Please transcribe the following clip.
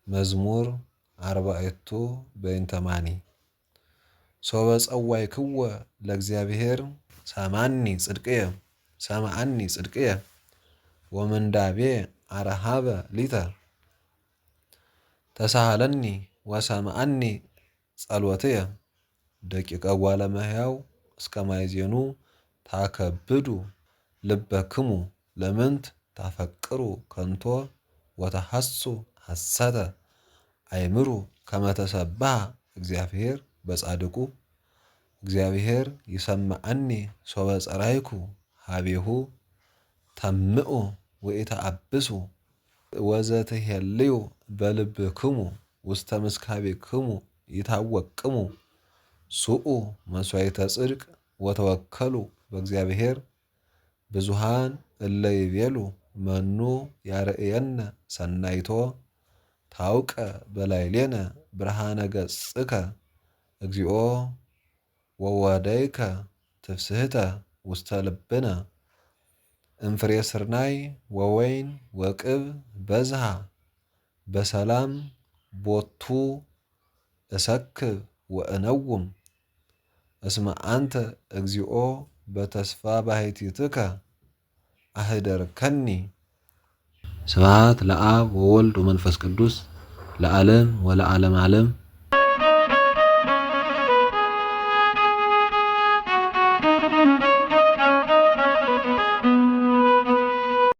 መዝሙር 40 በእንተማኒ ሶበ ጸዋዕክዎ ለእግዚአብሔር ሰማዓኒ ጽድቅየ ወምንዳቤ አረሃበ ሊተ ተሳሃለኒ ወሰማዓኒ ጸሎትየ ደቂቀ እጓለ እመሕያው እስከ ማእዜኑ ታከብዱ ልበክሙ ለምንት ታፈቅሩ ከንቶ ወተሐሱ ሐሰተ አይምሩ ከመ ተሰብሐ እግዚአብሔር በጻድቁ እግዚአብሔር ይሰምዓኒ ሶበ ጸራይኩ ሀቤሁ ተምዑ ወኢተአብሱ ወዘትሄልዩ በልብክሙ ውስተ ምስካቢክሙ ይታወቅሙ ሱኡ መሥዋዕተ ጽድቅ ወተወከሉ በእግዚአብሔር ብዙሃን እለ ይቤሉ መኑ ያርአየነ ሰናይቶ ታውቀ በላዕሌነ ብርሃነ ገጽከ እግዚኦ ወወደይከ ትፍስሕተ ውስተ ልብነ እምፍሬ ስርናይ ወወይን ወቅብ በዝሃ በሰላም ቦቱ እሰክብ ወእነውም እስመ አንተ እግዚኦ በተስፋ ባሕቲትከ አህደርከኒ። ስብሐት ለአብ ወወልድ ወመንፈስ ቅዱስ ለዓለም ወለዓለመ ዓለም።